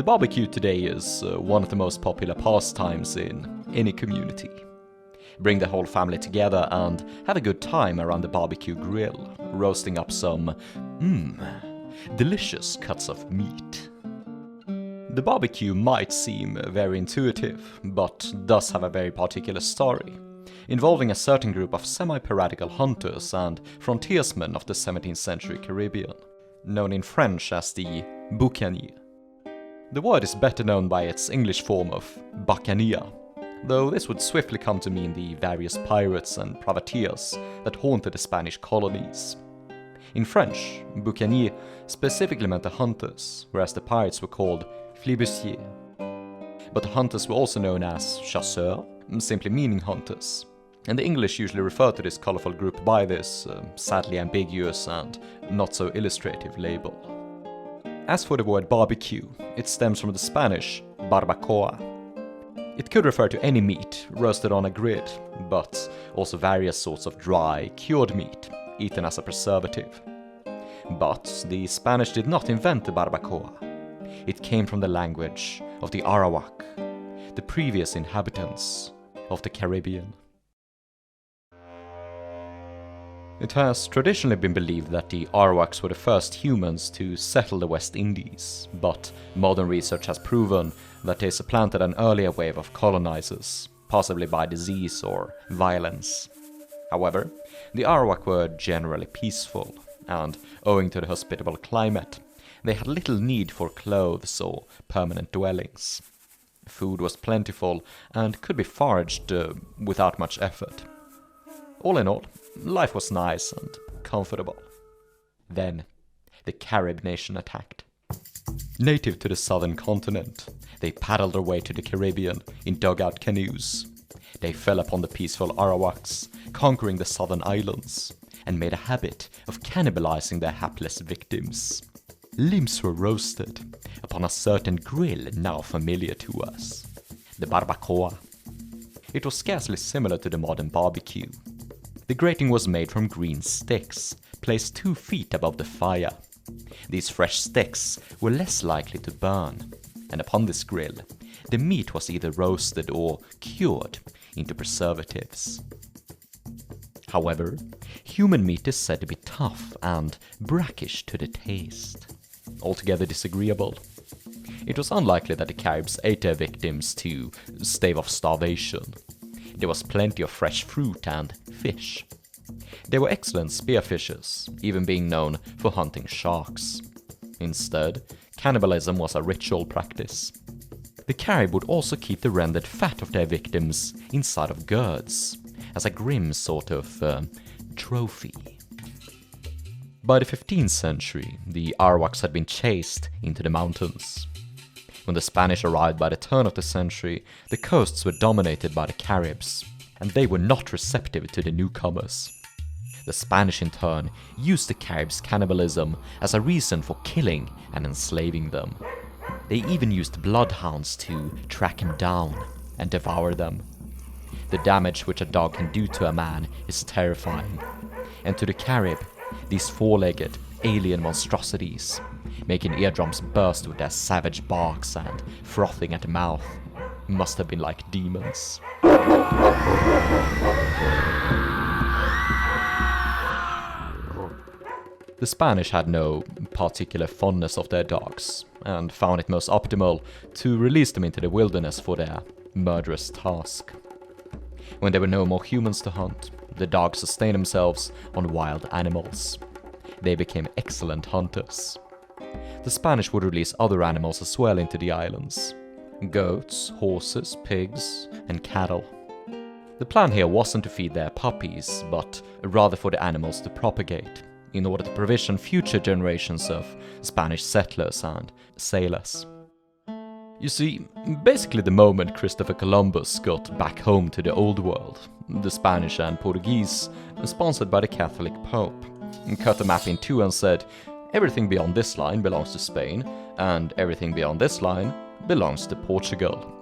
barbecue today is one of the most popular pastimes in any community. Bring the whole family together and have a good time around the barbecue grill, roasting up some, delicious cuts of meat. The barbecue might seem very intuitive, but does have a very particular story, involving a certain group of semi-piratical hunters and frontiersmen of the 17th century Caribbean, known in French as the Boucaniers. The word is better known by its English form of Buccaneer, though this would swiftly come to mean the various pirates and privateers that haunted the Spanish colonies. In French, Boucanier specifically meant the hunters, whereas the pirates were called Flibuste. But the hunters were also known as chasseurs, simply meaning hunters, and the English usually refer to this colorful group by this sadly ambiguous and not so illustrative label. As for the word barbecue, it stems from the Spanish barbacoa. It could refer to any meat roasted on a grid, but also various sorts of dry, cured meat, eaten as a preservative. But the Spanish did not invent the barbacoa. It came from the language of the Arawak, the previous inhabitants of the Caribbean. It has traditionally been believed that the Arawaks were the first humans to settle the West Indies, but modern research has proven that they supplanted an earlier wave of colonizers, possibly by disease or violence. However, the Arawak were generally peaceful, and owing to the hospitable climate, they had little need for clothes or permanent dwellings. Food was plentiful and could be foraged without much effort. All in all, life was nice and comfortable. Then, the Carib nation attacked. Native to the southern continent, they paddled their way to the Caribbean in dugout canoes. They fell upon the peaceful Arawaks, conquering the southern islands, and made a habit of cannibalizing their hapless victims. Limbs were roasted upon a certain grill now familiar to us, the barbacoa. It was scarcely similar to the modern barbecue. The grating was made from green sticks, placed 2 feet above the fire. These fresh sticks were less likely to burn, and upon this grill, the meat was either roasted or cured into preservatives. However, human meat is said to be tough and brackish to the taste, altogether disagreeable. It was unlikely that the Caribs ate their victims to stave off starvation. There was plenty of fresh fruit and fish. They were excellent spearfishers, even being known for hunting sharks. Instead, cannibalism was a ritual practice. The Carib would also keep the rendered fat of their victims inside of gourds, as a grim sort of trophy. By the 15th century, the Arawaks had been chased into the mountains. When the Spanish arrived by the turn of the century, the coasts were dominated by the Caribs, and they were not receptive to the newcomers. The Spanish in turn used the Caribs' cannibalism as a reason for killing and enslaving them. They even used bloodhounds to track them down and devour them. The damage which a dog can do to a man is terrifying, and to the Carib, these 4-legged alien monstrosities, making eardrums burst with their savage barks and frothing at the mouth, must have been like demons. The Spanish had no particular fondness of their dogs, and found it most optimal to release them into the wilderness for their murderous task. When there were no more humans to hunt, the dogs sustained themselves on wild animals. They became excellent hunters. The Spanish would release other animals as well into the islands: goats, horses, pigs, and cattle. The plan here wasn't to feed their puppies, but rather for the animals to propagate, in order to provision future generations of Spanish settlers and sailors. You see, basically the moment Christopher Columbus got back home to the Old World, the Spanish and Portuguese, sponsored by the Catholic Pope, cut the map in two and said, everything beyond this line belongs to Spain, and everything beyond this line belongs to Portugal.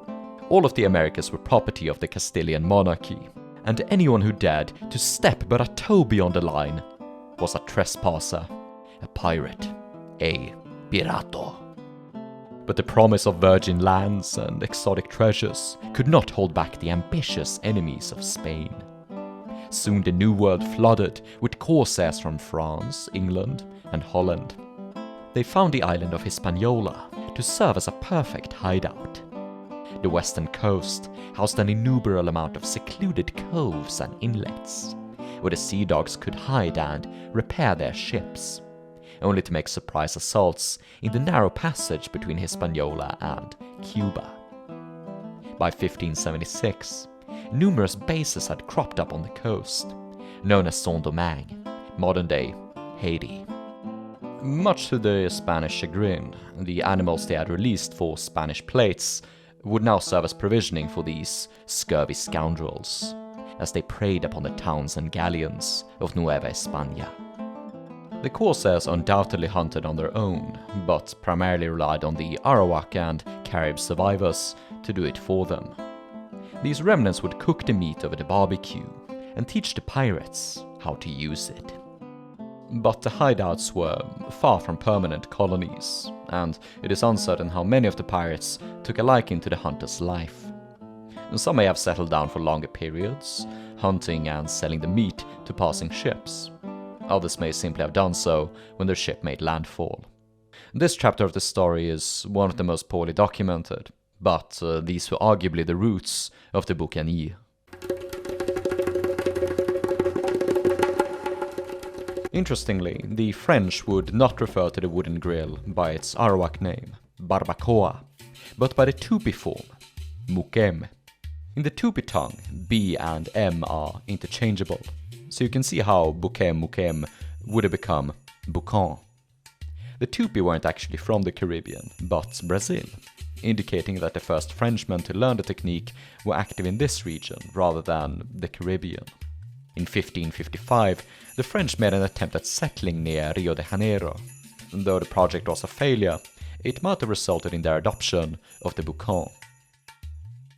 All of the Americas were property of the Castilian monarchy, and anyone who dared to step but a toe beyond the line was a trespasser, a pirate, a pirato. but the promise of virgin lands and exotic treasures could not hold back the ambitious enemies of Spain. Soon the New World flooded with corsairs from France, England, and Holland. They found the island of Hispaniola to serve as a perfect hideout. The western coast housed an innumerable amount of secluded coves and inlets, where the sea dogs could hide and repair their ships, only to make surprise assaults in the narrow passage between Hispaniola and Cuba. By 1576, numerous bases had cropped up on the coast, known as Saint-Domingue, modern-day Haiti. Much to the Spanish chagrin, the animals they had released for Spanish plates would now serve as provisioning for these scurvy scoundrels, as they preyed upon the towns and galleons of Nueva España. The corsairs undoubtedly hunted on their own, but primarily relied on the Arawak and Carib survivors to do it for them. These remnants would cook the meat over the barbecue and teach the pirates how to use it. But the hideouts were far from permanent colonies, and it is uncertain how many of the pirates took a liking to the hunter's life. Some may have settled down for longer periods, hunting and selling the meat to passing ships. Others may simply have done so when their ship made landfall. This chapter of the story is one of the most poorly documented, but these were arguably the roots of the Boucaniers. Interestingly, the French would not refer to the wooden grill by its Arawak name, barbacoa, but by the Tupi form, mukem. In the Tupi tongue, B and M are interchangeable, so you can see how mukem would have become boucan. The Tupi weren't actually from the Caribbean, but Brazil, indicating that the first Frenchmen to learn the technique were active in this region rather than the Caribbean. In 1555, the French made an attempt at settling near Rio de Janeiro. Though the project was a failure, it might have resulted in their adoption of the boucan.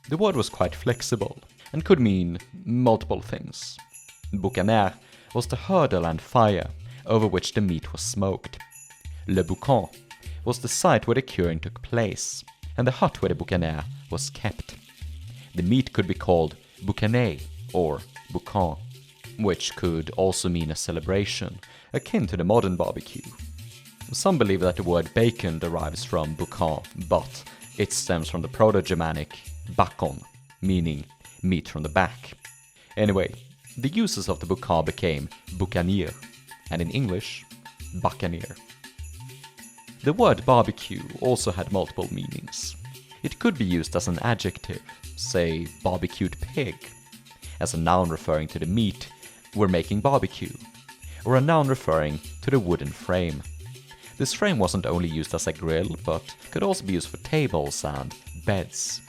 The word was quite flexible and could mean multiple things. Buccaneer was the hurdle and fire over which the meat was smoked. Le boucan was the site where the curing took place, and the hut where the Buccaneer was kept. The meat could be called boucané or boucan, which could also mean a celebration, akin to the modern barbecue. Some believe that the word bacon derives from boucan, but it stems from the Proto-Germanic bacon, meaning meat from the back. Anyway, the uses of the boucan became Boucanier, and in English, Buccaneer. The word barbecue also had multiple meanings. It could be used as an adjective, say barbecued pig, as a noun referring to the meat we're making barbecue, or a noun referring to the wooden frame. This frame wasn't only used as a grill, but could also be used for tables and beds,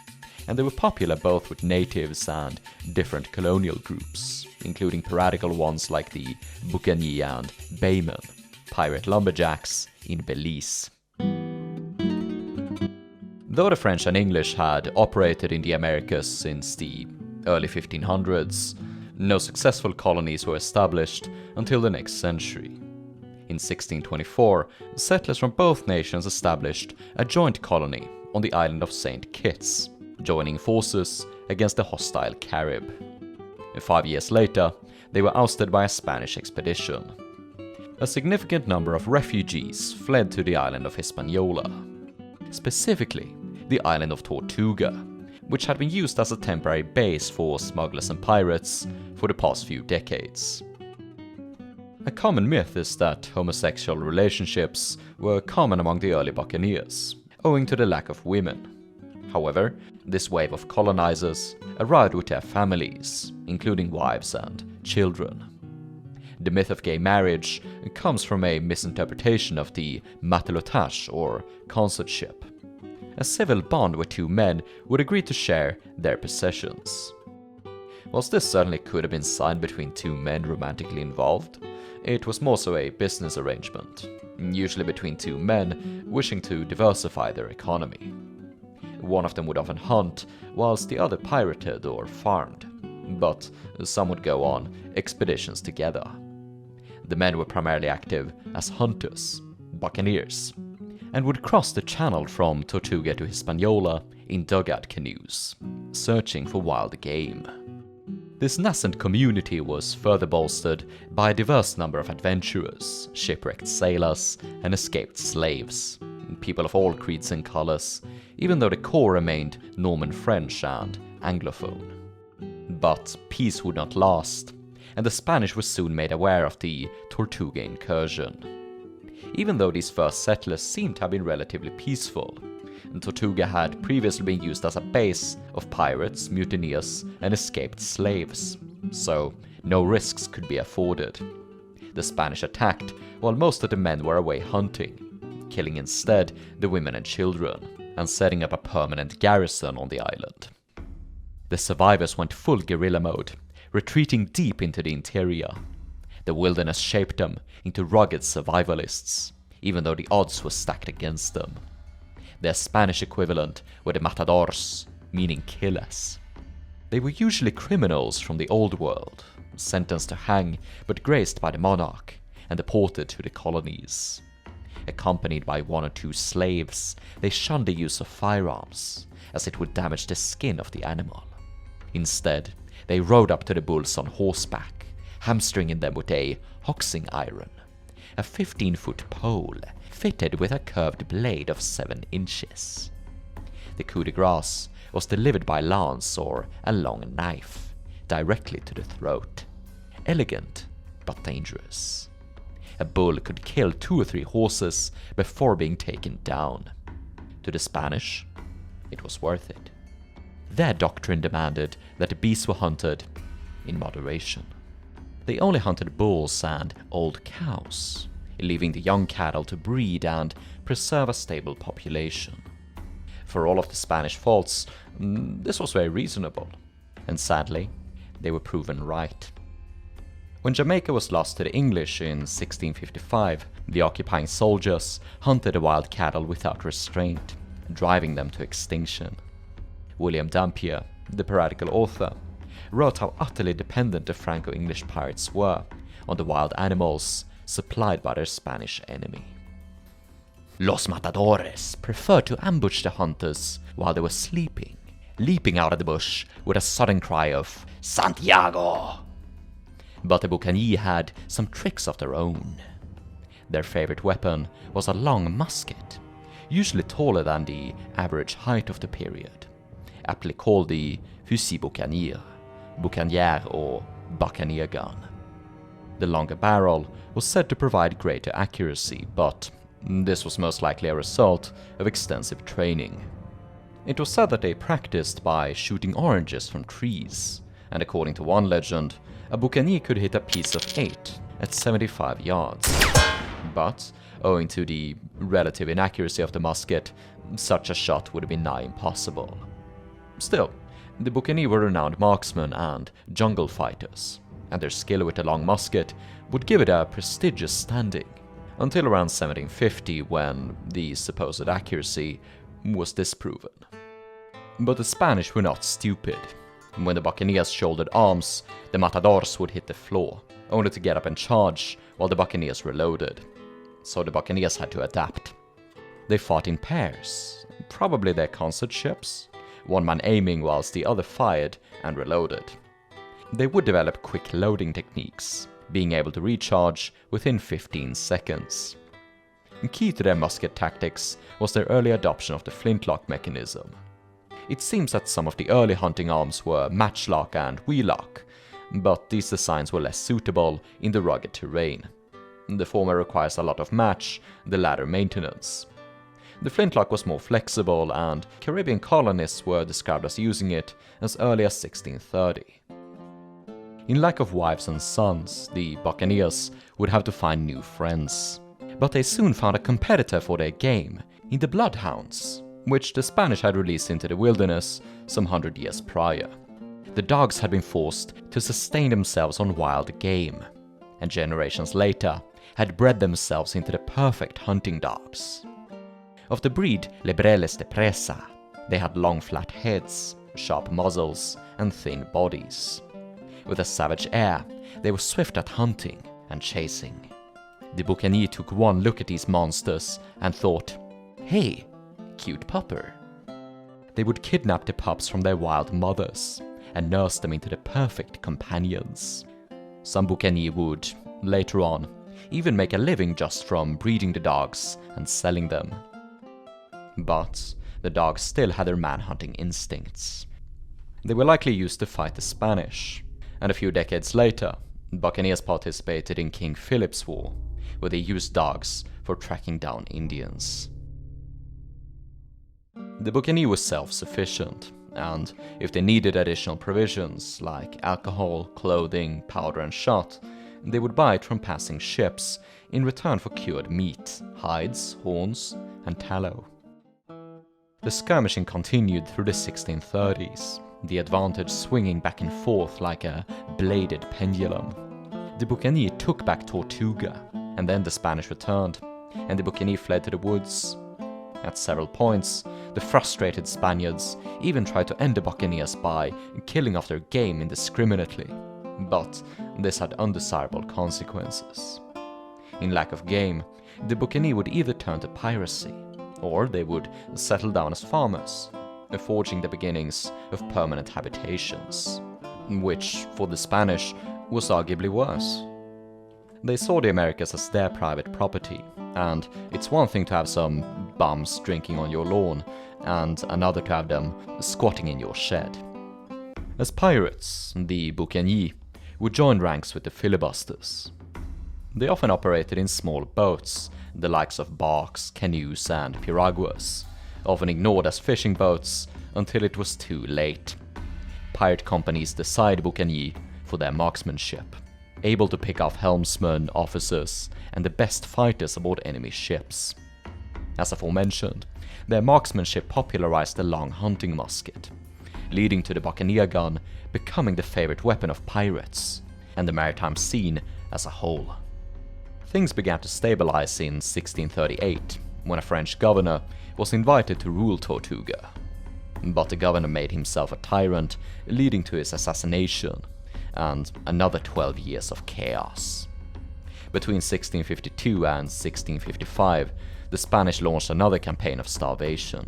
and they were popular both with natives and different colonial groups, including piratical ones like the Boucaniers and Baymen, pirate lumberjacks in Belize. Though the French and English had operated in the Americas since the early 1500s, no successful colonies were established until the next century. In 1624, settlers from both nations established a joint colony on the island of St. Kitts, joining forces against the hostile Carib. 5 years later, they were ousted by a Spanish expedition. A significant number of refugees fled to the island of Hispaniola, specifically the island of Tortue, which had been used as a temporary base for smugglers and pirates for the past few decades. A common myth is that homosexual relationships were common among the early Buccaneers, owing to the lack of women. However, this wave of colonizers arrived with their families, including wives and children. The myth of gay marriage comes from a misinterpretation of the matelotage, or consortship, a civil bond where two men would agree to share their possessions. Whilst this certainly could have been signed between two men romantically involved, it was more so a business arrangement, usually between two men wishing to diversify their economy. One of them would often hunt, whilst the other pirated or farmed, but some would go on expeditions together. The men were primarily active as hunters, buccaneers, and would cross the channel from Tortue to Hispaniola in dugout canoes, searching for wild game. This nascent community was further bolstered by a diverse number of adventurers, shipwrecked sailors, and escaped slaves, people of all creeds and colors, even though the core remained Norman French and Anglophone. But peace would not last, and the Spanish were soon made aware of the Tortue incursion. Even though these first settlers seemed to have been relatively peaceful, Tortue had previously been used as a base of pirates, mutineers, and escaped slaves, so no risks could be afforded. The Spanish attacked while most of the men were away hunting, killing instead the women and children, and setting up a permanent garrison on the island. The survivors went full guerrilla mode, retreating deep into the interior. The wilderness shaped them into rugged survivalists, even though the odds were stacked against them. Their Spanish equivalent were the matadors, meaning killers. They were usually criminals from the old world, sentenced to hang but graced by the monarch and deported to the colonies. Accompanied by 1 or 2 slaves, they shunned the use of firearms, as it would damage the skin of the animal. Instead, they rode up to the bulls on horseback, hamstringing them with a hoxing iron, a 15-foot pole fitted with a curved blade of 7 inches. The coup de grace was delivered by lance or a long knife, directly to the throat. Elegant, but dangerous. A bull could kill 2 or 3 horses before being taken down. To the Spanish, it was worth it. Their doctrine demanded that the beasts were hunted in moderation. They only hunted bulls and old cows, leaving the young cattle to breed and preserve a stable population. For all of the Spanish faults, this was very reasonable, and sadly, they were proven right. When Jamaica was lost to the English in 1655, the occupying soldiers hunted the wild cattle without restraint, driving them to extinction. William Dampier, the piratical author, wrote how utterly dependent the Franco-English pirates were on the wild animals supplied by their Spanish enemy. Los matadores preferred to ambush the hunters while they were sleeping, leaping out of the bush with a sudden cry of "Santiago!" But the Boucaniers had some tricks of their own. Their favorite weapon was a long musket, usually taller than the average height of the period, aptly called the fusil Boucanier, Boucanier or Buccaneer gun. The longer barrel was said to provide greater accuracy, but this was most likely a result of extensive training. It was said that they practiced by shooting oranges from trees, and according to one legend, a Boucanier could hit a piece of 8 at 75 yards. But, owing to the relative inaccuracy of the musket, such a shot would have been nigh impossible. Still, the Boucaniers were renowned marksmen and jungle fighters, and their skill with the long musket would give it a prestigious standing, until around 1750 when the supposed accuracy was disproven. But the Spanish were not stupid. When the Buccaneers shouldered arms, the matadors would hit the floor, only to get up and charge while the Buccaneers reloaded. So the Buccaneers had to adapt. They fought in pairs, probably their concert ships, one man aiming whilst the other fired and reloaded. They would develop quick loading techniques, being able to recharge within 15 seconds. Key to their musket tactics was their early adoption of the flintlock mechanism. It seems that some of the early hunting arms were matchlock and wheelock, but these designs were less suitable in the rugged terrain. The former requires a lot of match, the latter maintenance. The flintlock was more flexible, and Caribbean colonists were described as using it as early as 1630. In lack of wives and sons, the Buccaneers would have to find new friends. But they soon found a competitor for their game in the bloodhounds, which the Spanish had released into the wilderness some 100 years prior. The dogs had been forced to sustain themselves on wild game, and generations later had bred themselves into the perfect hunting dogs. Of the breed Lebreles de Presa, they had long flat heads, sharp muzzles, and thin bodies. With a savage air, they were swift at hunting and chasing. The Boucanier took one look at these monsters and thought, "Hey, cute pupper." They would kidnap the pups from their wild mothers and nurse them into the perfect companions. Some Boucaniers would, later on, even make a living just from breeding the dogs and selling them. But the dogs still had their manhunting instincts. They were likely used to fight the Spanish, and a few decades later, Buccaneers participated in King Philip's War, where they used dogs for tracking down Indians. The Buccaneer was self-sufficient, and if they needed additional provisions like alcohol, clothing, powder and shot, they would buy it from passing ships in return for cured meat, hides, horns and tallow. The skirmishing continued through the 1630s, the advantage swinging back and forth like a bladed pendulum. The Buccaneer took back Tortuga, and then the Spanish returned, and the Buccaneer fled to the woods. At several points, the frustrated Spaniards even tried to end the Buccaneers by killing off their game indiscriminately, but this had undesirable consequences. In lack of game, the Buccaneer would either turn to piracy, or they would settle down as farmers, forging the beginnings of permanent habitations, which, for the Spanish, was arguably worse. They saw the Americas as their private property, and it's one thing to have some bums drinking on your lawn, and another to have them squatting in your shed. As pirates, the Boucaniers would join ranks with the filibusters. They often operated in small boats, the likes of barks, canoes and piraguas, often ignored as fishing boats until it was too late. Pirate companies decided Boucanier for their marksmanship, able to pick off helmsmen, officers, and the best fighters aboard enemy ships. As aforementioned, their marksmanship popularized the long hunting musket, leading to the Buccaneer gun becoming the favorite weapon of pirates, and the maritime scene as a whole. Things began to stabilize in 1638, when a French governor was invited to rule Tortuga. But the governor made himself a tyrant, leading to his assassination, and another 12 years of chaos. Between 1652 and 1655, the Spanish launched another campaign of starvation.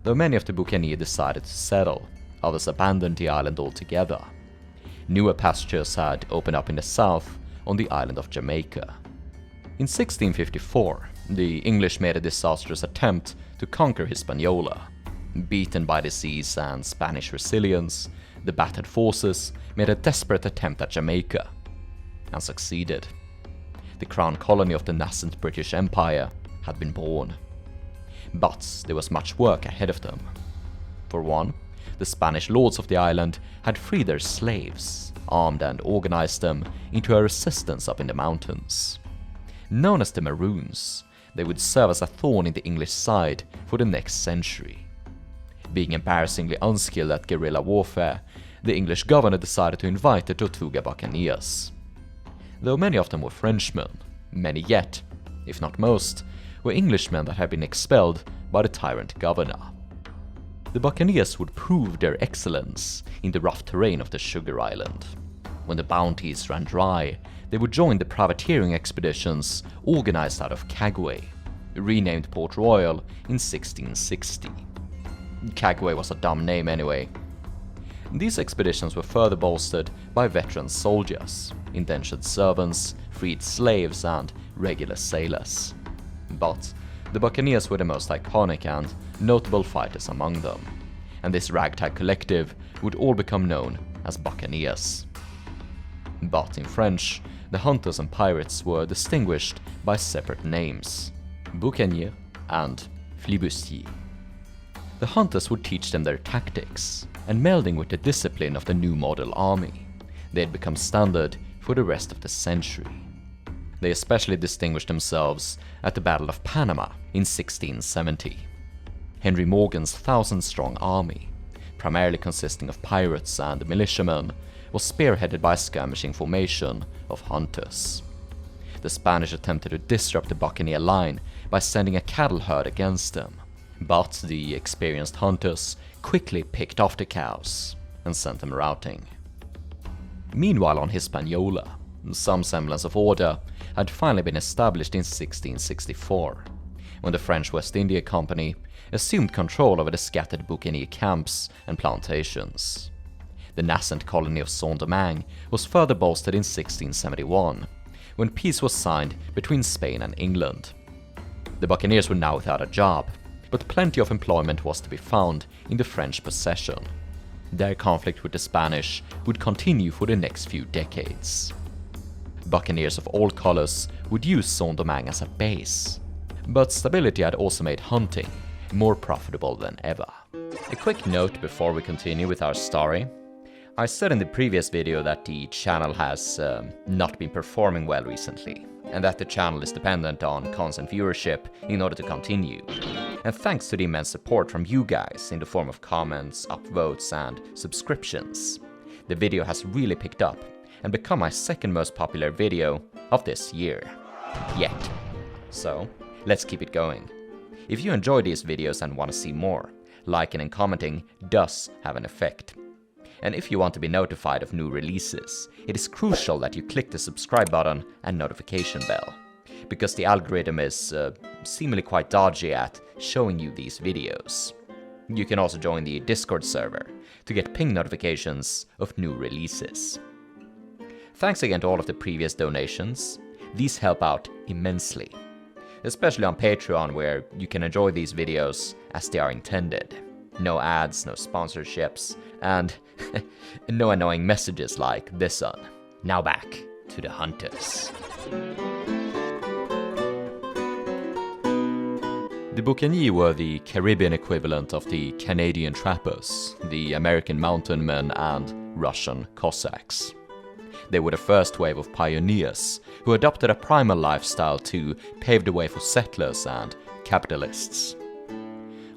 Though many of the Buccaneers decided to settle, others abandoned the island altogether. Newer pastures had opened up in the south, on the island of Jamaica. In 1654, the English made a disastrous attempt to conquer Hispaniola. Beaten by disease and Spanish resilience, the battered forces made a desperate attempt at Jamaica, and succeeded. The crown colony of the nascent British Empire had been born. But there was much work ahead of them. For one, the Spanish lords of the island had freed their slaves, armed and organized them into a resistance up in the mountains. Known as the Maroons, they would serve as a thorn in the English side for the next century. Being embarrassingly unskilled at guerrilla warfare, the English governor decided to invite the Tortuga Buccaneers. Though many of them were Frenchmen, many yet, if not most, were Englishmen that had been expelled by the tyrant governor. The Buccaneers would prove their excellence in the rough terrain of the Sugar Island. When the bounties ran dry, they would join the privateering expeditions organized out of Caguay, renamed Port Royal in 1660. Caguay was a dumb name anyway. These expeditions were further bolstered by veteran soldiers, indentured servants, freed slaves, and regular sailors. But the Buccaneers were the most iconic and notable fighters among them, and this ragtag collective would all become known as Buccaneers. But in French, the hunters and pirates were distinguished by separate names, Boucanier and Flibuste. The hunters would teach them their tactics, and melding with the discipline of the new model army, they had become standard for the rest of the century. They especially distinguished themselves at the Battle of Panama in 1670. Henry Morgan's 1,000-strong army, primarily consisting of pirates and militiamen, was spearheaded by a skirmishing formation of hunters. The Spanish attempted to disrupt the Buccaneer line by sending a cattle herd against them, but the experienced hunters quickly picked off the cows and sent them routing. Meanwhile on Hispaniola, some semblance of order had finally been established in 1664, when the French West India Company assumed control over the scattered Boucanier camps and plantations. The nascent colony of Saunders was further bolstered in 1671, when peace was signed between Spain and England. The Buccaneers were now without a job, but plenty of employment was to be found in the French possession. Their conflict with the Spanish would continue for the next few decades. Buccaneers of all colors would use Saunders as a base, but stability had also made hunting more profitable than ever. A quick note before we continue with our story. I said in the previous video that the channel has not been performing well recently, and that the channel is dependent on constant viewership in order to continue. And thanks to the immense support from you guys in the form of comments, upvotes and subscriptions, the video has really picked up and become my second most popular video of this year. Yet. So, let's keep it going. If you enjoy these videos and want to see more, liking and commenting does have an effect. And if you want to be notified of new releases, it is crucial that you click the subscribe button and notification bell, because the algorithm is seemingly quite dodgy at showing you these videos. You can also join the Discord server to get ping notifications of new releases. Thanks again to all of the previous donations. These help out immensely, especially on Patreon, where you can enjoy these videos as they are intended. No ads, no sponsorships, and no annoying messages like this one. Now back to the hunters. The Boucaniers were the Caribbean equivalent of the Canadian trappers, the American mountain men, and Russian Cossacks. They were the first wave of pioneers who adopted a primal lifestyle to pave the way for settlers and capitalists.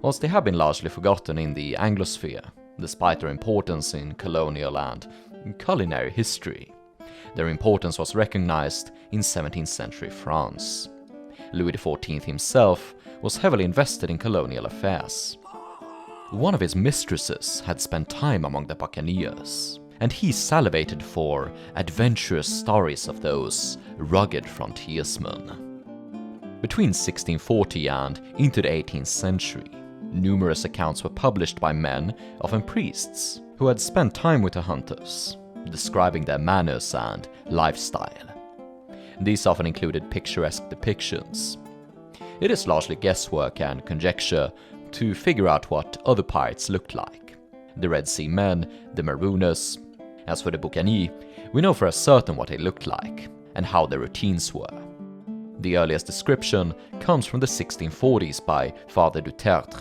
Whilst they have been largely forgotten in the Anglosphere, despite their importance in colonial and culinary history, their importance was recognized in 17th century France. Louis XIV himself was heavily invested in colonial affairs. One of his mistresses had spent time among the Buccaneers, and he salivated for adventurous stories of those rugged frontiersmen. Between 1640 and into the 18th century, numerous accounts were published by men, often priests, who had spent time with the hunters, describing their manners and lifestyle. These often included picturesque depictions. It is largely guesswork and conjecture to figure out what other pirates looked like. The Red Sea men, the Marooners. As for the Boucaniers, we know for a certain what they looked like, and how their routines were. The earliest description comes from the 1640s by Father du Tertre,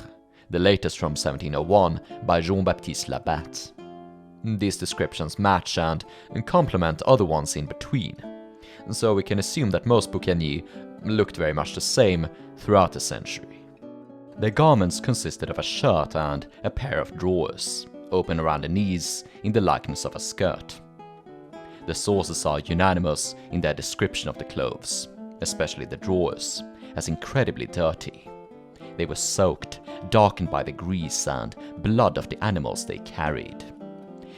the latest from 1701 by Jean-Baptiste Labat. These descriptions match and complement other ones in between, so we can assume that most Boucaniers looked very much the same throughout the century. Their garments consisted of a shirt and a pair of drawers, open around the knees in the likeness of a skirt. The sources are unanimous in their description of the clothes, especially the drawers, as incredibly dirty. They were soaked, darkened by the grease and blood of the animals they carried.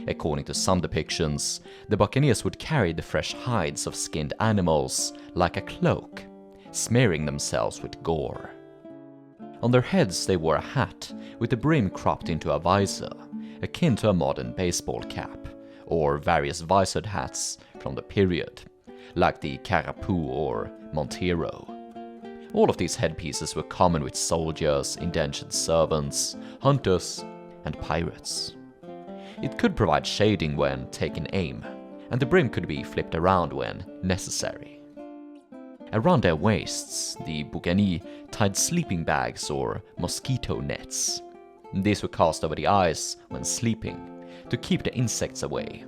According to some depictions, the Buccaneers would carry the fresh hides of skinned animals like a cloak, smearing themselves with gore. On their heads they wore a hat with the brim cropped into a visor, akin to a modern baseball cap, or various visored hats from the period, like the carapau or montero. All of these headpieces were common with soldiers, indentured servants, hunters, and pirates. It could provide shading when taking aim, and the brim could be flipped around when necessary. Around their waists, the Boucaniers tied sleeping bags or mosquito nets. These were cast over the eyes when sleeping, to keep the insects away.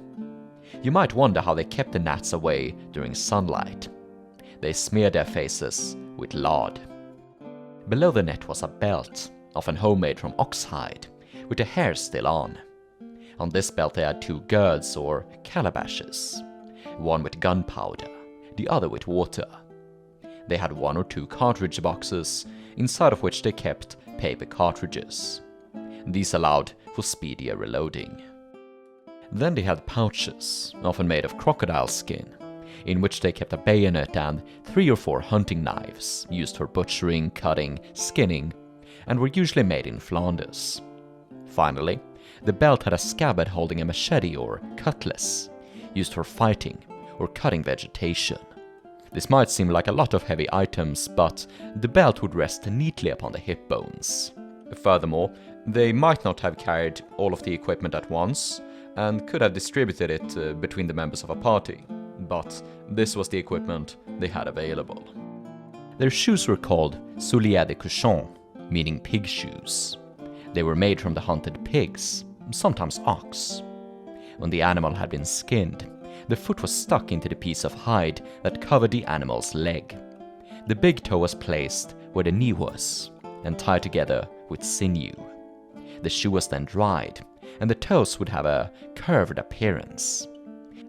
You might wonder how they kept the gnats away during sunlight. They smeared their faces with lard. Below the net was a belt, often homemade from oxhide, with the hair still on. On this belt they had two gourds or calabashes, one with gunpowder, the other with water. They had one or two cartridge boxes, inside of which they kept paper cartridges. These allowed for speedier reloading. Then they had pouches, often made of crocodile skin, in which they kept a bayonet and 3 or 4 hunting knives, used for butchering, cutting, skinning, and were usually made in Flanders. Finally, the belt had a scabbard holding a machete or cutlass, used for fighting or cutting vegetation. This might seem like a lot of heavy items, but the belt would rest neatly upon the hip bones. Furthermore, they might not have carried all of the equipment at once, and could have distributed it between the members of a party, but this was the equipment they had available. Their shoes were called souliers de cochon, meaning pig shoes. They were made from the hunted pigs, sometimes ox. When the animal had been skinned, the foot was stuck into the piece of hide that covered the animal's leg. The big toe was placed where the knee was, and tied together with sinew. The shoe was then dried, and the toes would have a curved appearance.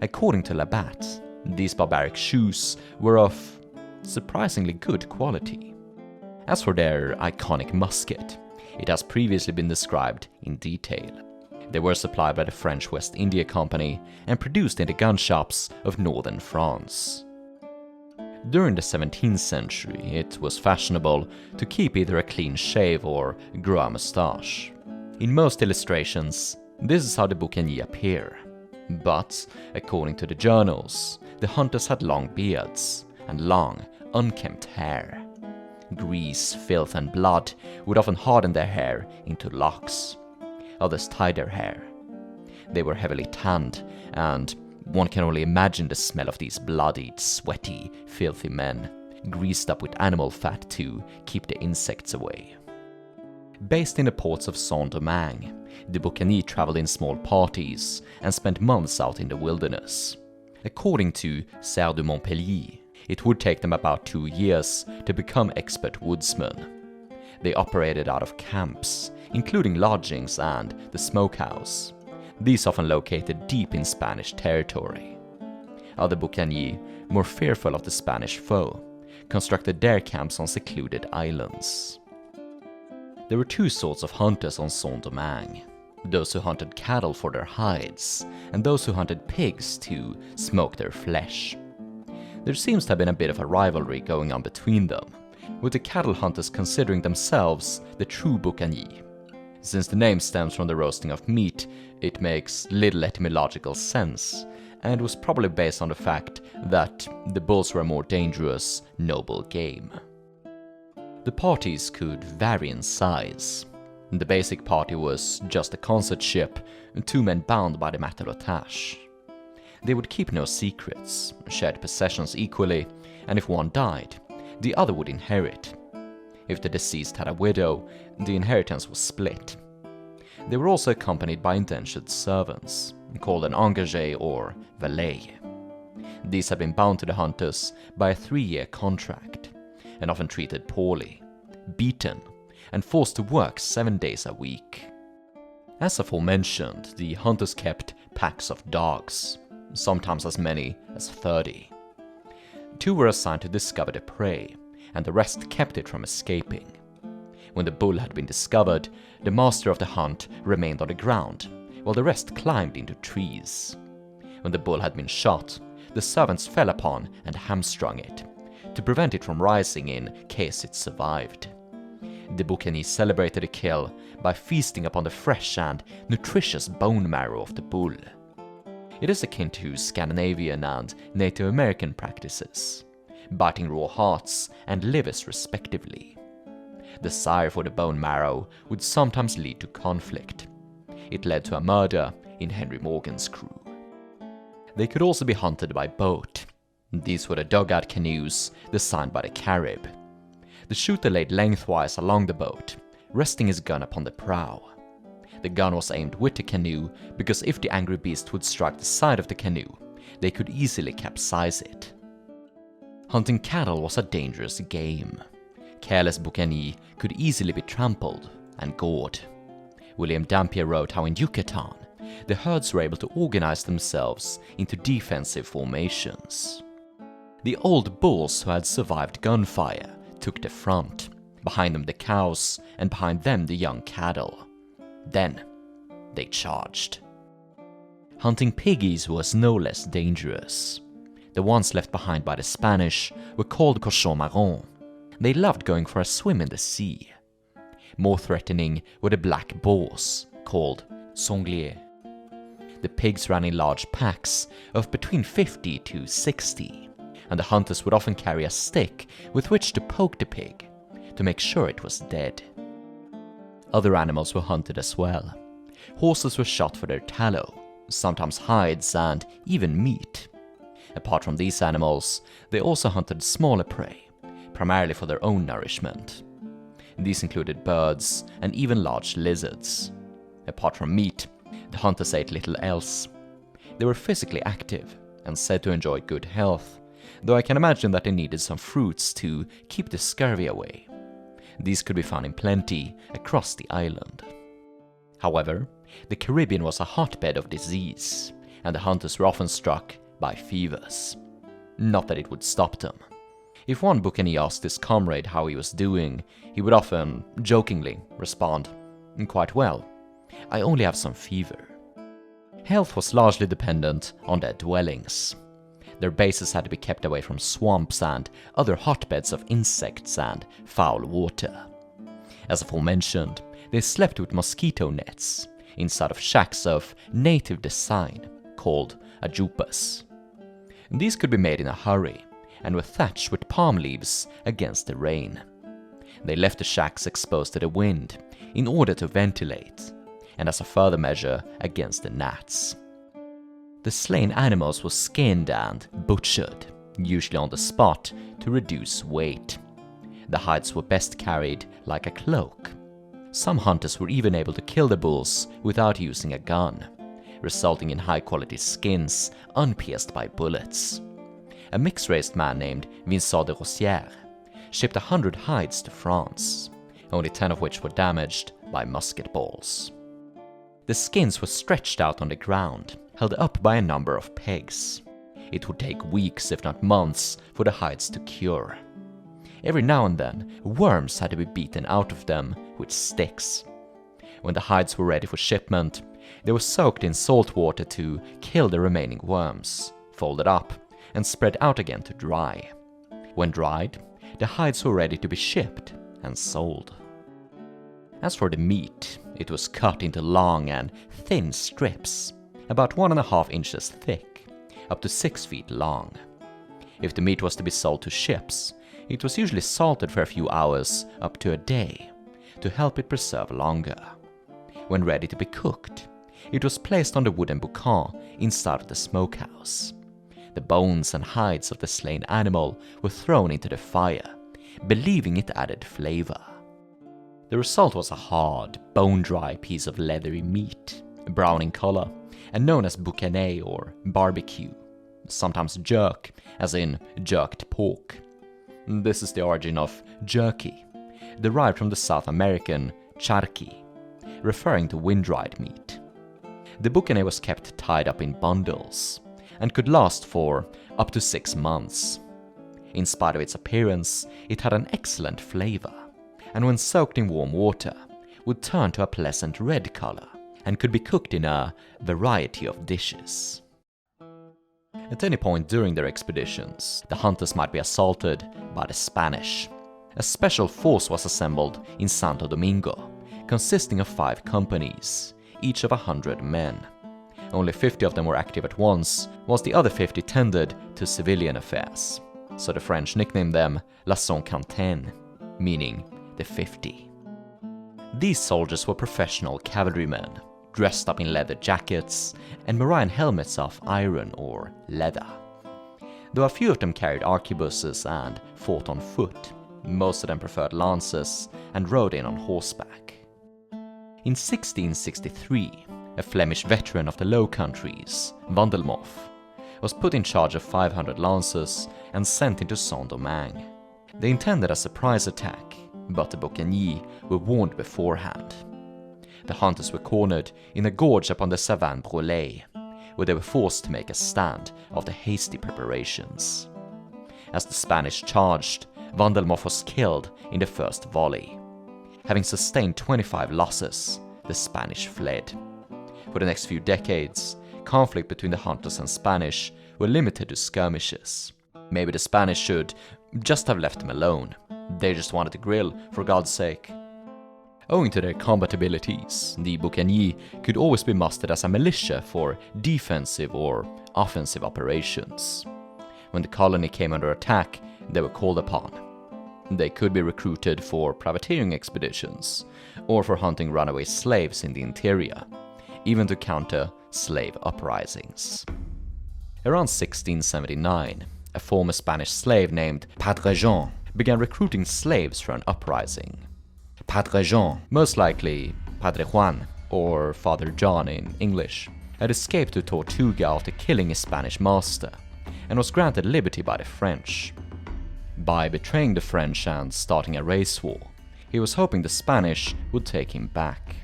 According to Labat, these barbaric shoes were of surprisingly good quality. As for their iconic musket, it has previously been described in detail. They were supplied by the French West India Company and produced in the gun shops of northern France. During the 17th century, it was fashionable to keep either a clean shave or grow a moustache. In most illustrations, this is how the Buccaneers appear. But, according to the journals, the hunters had long beards and long, unkempt hair. Grease, filth, and blood would often harden their hair into locks. Others tied their hair. They were heavily tanned, and one can only imagine the smell of these bloodied, sweaty, filthy men, greased up with animal fat to keep the insects away. Based in the ports of Saint-Domingue, the Buccaneers traveled in small parties and spent months out in the wilderness. According to Sieur de Montpellier, it would take them about 2 years to become expert woodsmen. They operated out of camps, including lodgings and the smokehouse, these often located deep in Spanish territory. Other Buccaneers, more fearful of the Spanish foe, constructed their camps on secluded islands. There were 2 sorts of hunters on Saint-Domingue: those who hunted cattle for their hides, and those who hunted pigs to smoke their flesh. There seems to have been a bit of a rivalry going on between them, with the cattle hunters considering themselves the true Buccaneers. Since the name stems from the roasting of meat, it makes little etymological sense, and was probably based on the fact that the bulls were a more dangerous, noble game. The parties could vary in size. The basic party was just a concert ship, 2 men bound by the matelotage. They would keep no secrets, shared possessions equally, and if one died, the other would inherit. If the deceased had a widow, the inheritance was split. They were also accompanied by indentured servants, called an engagé or valet. These had been bound to the hunters by a 3-year contract, and often treated poorly, beaten, and forced to work 7 days a week. As aforementioned, the hunters kept packs of dogs, sometimes as many as 30. 2 were assigned to discover the prey, and the rest kept it from escaping. When the bull had been discovered, the master of the hunt remained on the ground, while the rest climbed into trees. When the bull had been shot, the servants fell upon and hamstrung it, to prevent it from rising in case it survived. The Buccaneers celebrated the kill by feasting upon the fresh and nutritious bone marrow of the bull. It is akin to Scandinavian and Native American practices, biting raw hearts and livers respectively. Desire for the bone marrow would sometimes lead to conflict. It led to a murder in Henry Morgan's crew. They could also be hunted by boat. These were the dugout canoes designed by the Carib. The shooter laid lengthwise along the boat, resting his gun upon the prow. The gun was aimed with the canoe because if the angry beast would strike the side of the canoe, they could easily capsize it. Hunting cattle was a dangerous game. Careless Boucaniers could easily be trampled and gored. William Dampier wrote how in Yucatan, the herds were able to organize themselves into defensive formations. The old bulls who had survived gunfire took the front, behind them the cows, and behind them the young cattle. Then they charged. Hunting piggies was no less dangerous. The ones left behind by the Spanish were called cochons marrons. They loved going for a swim in the sea. More threatening were the black boars, called sangliers. The pigs ran in large packs of between 50 to 60, and the hunters would often carry a stick with which to poke the pig to make sure it was dead. Other animals were hunted as well. Horses were shot for their tallow, sometimes hides and even meat. Apart from these animals, they also hunted smaller prey, primarily for their own nourishment. These included birds and even large lizards. Apart from meat, the hunters ate little else. They were physically active and said to enjoy good health, though I can imagine that they needed some fruits to keep the scurvy away. These could be found in plenty across the island. However, the Caribbean was a hotbed of disease, and the hunters were often struck by fevers. Not that it would stop them. If one Buccaneer asked his comrade how he was doing, he would often, jokingly, respond, "Quite well. I only have some fever." Health was largely dependent on their dwellings. Their bases had to be kept away from swamps and other hotbeds of insects and foul water. As aforementioned, they slept with mosquito nets inside of shacks of native design called ajupas. These could be made in a hurry and were thatched with palm leaves against the rain. They left the shacks exposed to the wind in order to ventilate, and as a further measure against the gnats. The slain animals were skinned and butchered, usually on the spot, to reduce weight. The hides were best carried like a cloak. Some hunters were even able to kill the bulls without using a gun, resulting in high-quality skins unpierced by bullets. A mixed-raced man named Vincent de Rosières shipped 100 hides to France, only 10 of which were damaged by musket balls. The skins were stretched out on the ground, held up by a number of pegs. It would take weeks, if not months, for the hides to cure. Every now and then, worms had to be beaten out of them with sticks. When the hides were ready for shipment, they were soaked in salt water to kill the remaining worms, folded up, and spread out again to dry. When dried, the hides were ready to be shipped and sold. As for the meat, it was cut into long and thin strips, about 1.5 inches thick, up to 6 feet long. If the meat was to be sold to ships, it was usually salted for a few hours up to a day, to help it preserve longer. When ready to be cooked, it was placed on the wooden boucan inside of the smokehouse. The bones and hides of the slain animal were thrown into the fire, believing it added flavor. The result was a hard, bone-dry piece of leathery meat, brown in color, and known as boucaniers or barbecue, sometimes jerk, as in jerked pork. This is the origin of jerky, derived from the South American charqui, referring to wind-dried meat. The boucanier was kept tied up in bundles, and could last for up to 6 months. In spite of its appearance, it had an excellent flavor, and when soaked in warm water, would turn to a pleasant red color, and could be cooked in a variety of dishes. At any point during their expeditions, the hunters might be assaulted by the Spanish. A special force was assembled in Santo Domingo, consisting of 5 companies, each of 100 men. Only 50 of them were active at once, whilst the other 50 tended to civilian affairs. So the French nicknamed them La Cinquantaine, meaning the 50. These soldiers were professional cavalrymen, dressed up in leather jackets and marine helmets of iron or leather. Though a few of them carried arquebuses and fought on foot, most of them preferred lances and rode in on horseback. In 1663, a Flemish veteran of the Low Countries, Wandelmoff, was put in charge of 500 lancers and sent into Saint-Domingue. They intended a surprise attack, but the Boucaniers were warned beforehand. The hunters were cornered in a gorge upon the Savane Brûlée, where they were forced to make a stand of the hasty preparations. As the Spanish charged, Wandelmoff was killed in the first volley. Having sustained 25 losses, the Spanish fled. For the next few decades, conflict between the hunters and Spanish were limited to skirmishes. Maybe the Spanish should just have left them alone. They just wanted to grill, for God's sake. Owing to their combat abilities, the Boucaniers could always be mustered as a militia for defensive or offensive operations. When the colony came under attack, they were called upon. They could be recruited for privateering expeditions, or for hunting runaway slaves in the interior, even to counter slave uprisings. Around 1679, a former Spanish slave named Padre Jean began recruiting slaves for an uprising. Padre Jean, most likely Padre Juan, or Father John in English, had escaped to Tortue after killing his Spanish master, and was granted liberty by the French. By betraying the French and starting a race war, he was hoping the Spanish would take him back.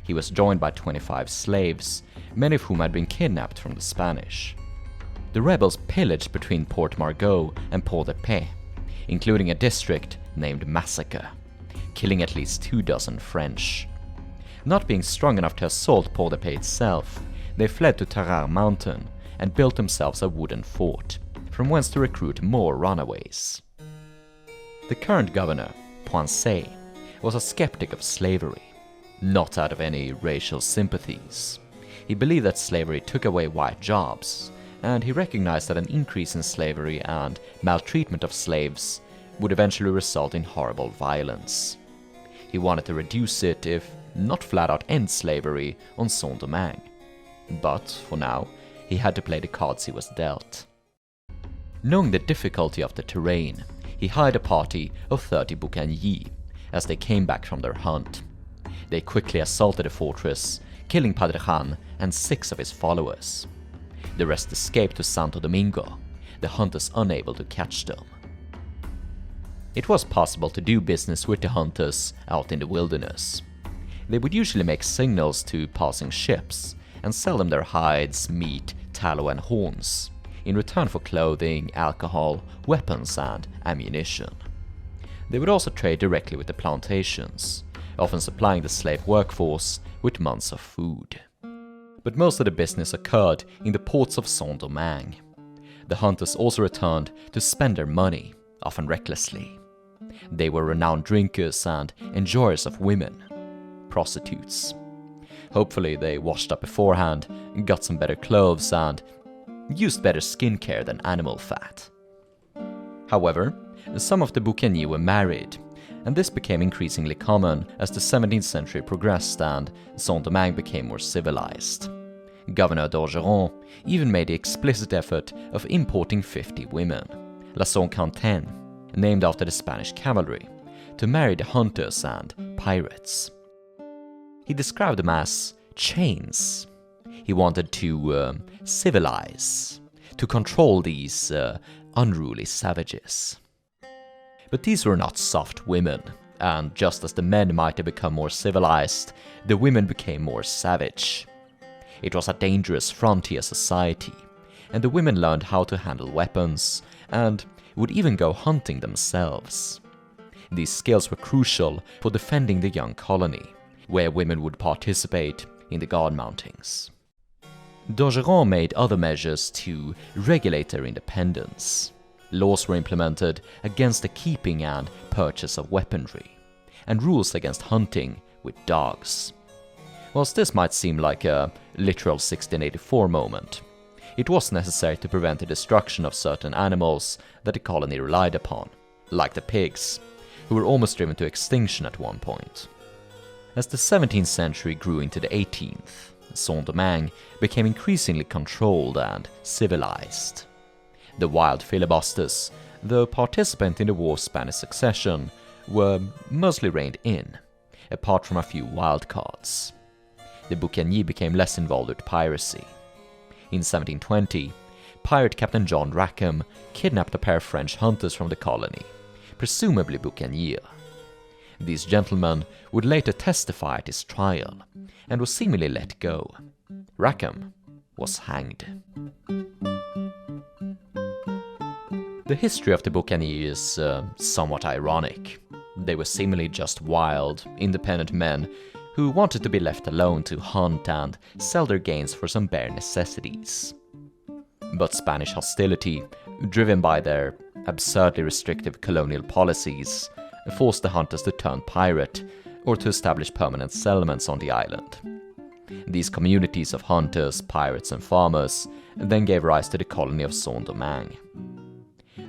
He was joined by 25 slaves, many of whom had been kidnapped from the Spanish. The rebels pillaged between Port Margot and Port de Paix, including a district named Massacre, killing at least 24 French. Not being strong enough to assault Port de Paix itself, they fled to Tarare Mountain and built themselves a wooden fort, from whence to recruit more runaways. The current governor, Poincet, was a skeptic of slavery, not out of any racial sympathies. He believed that slavery took away white jobs, and he recognized that an increase in slavery and maltreatment of slaves would eventually result in horrible violence. He wanted to reduce it, if not flat out end slavery, on Saint-Domingue. But, for now, he had to play the cards he was dealt. Knowing the difficulty of the terrain, he hired a party of 30 Boucaniers as they came back from their hunt. They quickly assaulted the fortress, killing Padre Juan and 6 of his followers. The rest escaped to Santo Domingo, the hunters unable to catch them. It was possible to do business with the hunters out in the wilderness. They would usually make signals to passing ships and sell them their hides, meat, tallow and horns, in return for clothing, alcohol, weapons and ammunition. They would also trade directly with the plantations, often supplying the slave workforce with months of food. But most of the business occurred in the ports of Saint-Domingue. The hunters also returned to spend their money, often recklessly. They were renowned drinkers and enjoyers of women, prostitutes. Hopefully they washed up beforehand, got some better clothes and used better skincare than animal fat. However, some of the Boucaniers were married, and this became increasingly common as the 17th century progressed and Saint-Domingue became more civilized. Governor d'Orgeron even made the explicit effort of importing 50 women, La Sainte-Quentin, named after the Spanish cavalry, to marry the hunters and pirates. He described them as chains. He wanted to civilize, to control these unruly savages. But these were not soft women, and just as the men might have become more civilized, the women became more savage. It was a dangerous frontier society, and the women learned how to handle weapons, and would even go hunting themselves. These skills were crucial for defending the young colony, where women would participate in the guard mountings. d'Orgeron made other measures to regulate their independence. Laws were implemented against the keeping and purchase of weaponry, and rules against hunting with dogs. Whilst this might seem like a literal 1684 moment, it was necessary to prevent the destruction of certain animals that the colony relied upon, like the pigs, who were almost driven to extinction at one point. As the 17th century grew into the 18th, Saint-Domingue became increasingly controlled and civilized. The wild filibusters, though participant in the War of Spanish Succession, were mostly reined in, apart from a few wildcards. The Boucaniers became less involved with piracy. In 1720, pirate Captain John Rackham kidnapped a pair of French hunters from the colony, presumably Boucaniers. These gentlemen would later testify at his trial, and was seemingly let go. Rackham was hanged. The history of the Buccaneers is somewhat ironic. They were seemingly just wild, independent men who wanted to be left alone to hunt and sell their gains for some bare necessities. But Spanish hostility, driven by their absurdly restrictive colonial policies, forced the hunters to turn pirate or to establish permanent settlements on the island. These communities of hunters, pirates and farmers then gave rise to the colony of Saint-Domingue.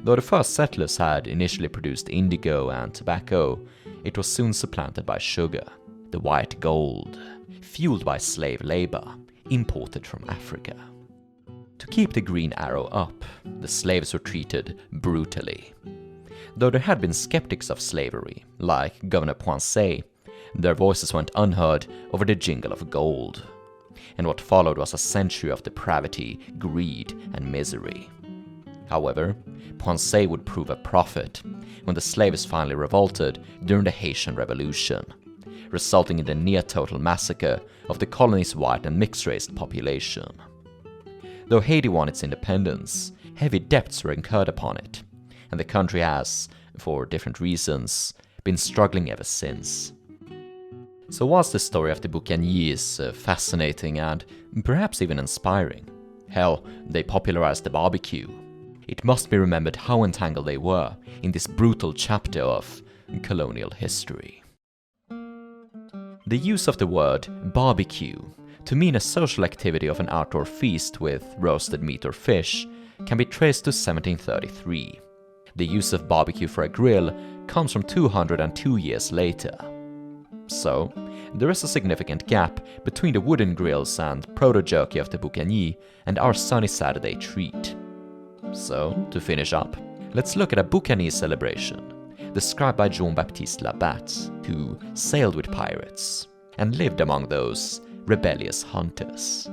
Though the first settlers had initially produced indigo and tobacco, it was soon supplanted by sugar, the white gold, fueled by slave labor imported from Africa. To keep the green arrow up, the slaves were treated brutally. Though there had been skeptics of slavery, like Governor Poinsett, their voices went unheard over the jingle of gold. And what followed was a century of depravity, greed, and misery. However, Poinsett would prove a prophet when the slaves finally revolted during the Haitian Revolution, resulting in the near-total massacre of the colony's white and mixed-race population. Though Haiti won its independence, heavy debts were incurred upon it, and the country has, for different reasons, been struggling ever since. So was the story of the Boucaniers fascinating and perhaps even inspiring? Hell, they popularized the barbecue. It must be remembered how entangled they were in this brutal chapter of colonial history. The use of the word barbecue to mean a social activity of an outdoor feast with roasted meat or fish can be traced to 1733. The use of barbecue for a grill comes from 202 years later. So, there is a significant gap between the wooden grills and proto-jerky of the Boucanier and our sunny Saturday treat. So, to finish up, let's look at a Boucanier celebration, described by Jean-Baptiste Labat, who sailed with pirates and lived among those rebellious hunters.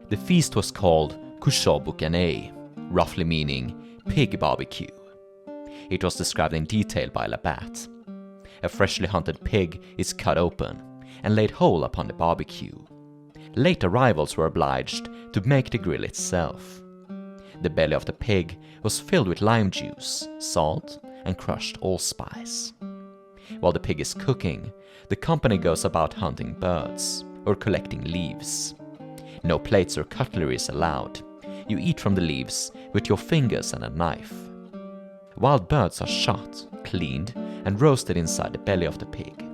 The feast was called Couchot Boucanier, roughly meaning pig barbecue. It was described in detail by Labat. A freshly hunted pig is cut open and laid whole upon the barbecue. Late arrivals were obliged to make the grill itself. The belly of the pig was filled with lime juice, salt, and crushed allspice. While the pig is cooking, the company goes about hunting birds or collecting leaves. No plates or cutlery is allowed. You eat from the leaves with your fingers and a knife. Wild birds are shot, cleaned, and roasted inside the belly of the pig.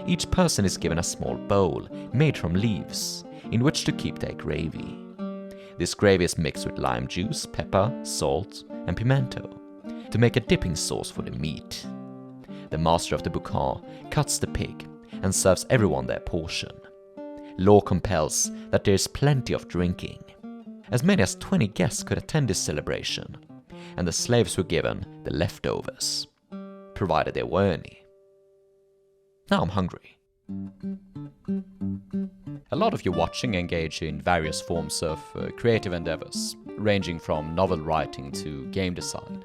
Each person is given a small bowl made from leaves in which to keep their gravy. This gravy is mixed with lime juice, pepper, salt, and pimento to make a dipping sauce for the meat. The master of the boucan cuts the pig and serves everyone their portion. Law compels that there is plenty of drinking. As many as 20 guests could attend this celebration, and the slaves were given the leftovers, provided they were any. Now I'm hungry. A lot of you watching engage in various forms of creative endeavors, ranging from novel writing to game design.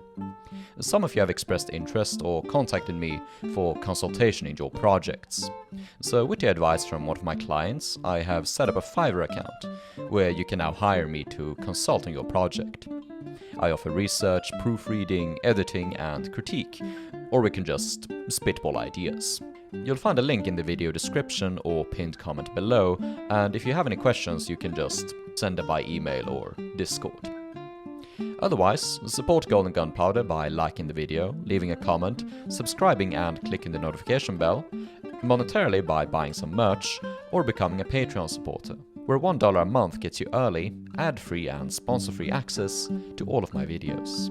Some of you have expressed interest or contacted me for consultation in your projects. So with the advice from one of my clients, I have set up a Fiverr account where you can now hire me to consult on your project. I offer research, proofreading, editing, and critique, or we can just spitball ideas. You'll find a link in the video description or pinned comment below, and if you have any questions, you can just send them by email or Discord. Otherwise, support Gold Gunpowder by liking the video, leaving a comment, subscribing and clicking the notification bell, monetarily by buying some merch, or becoming a Patreon supporter, where $1 a month gets you early, ad-free and sponsor-free access to all of my videos.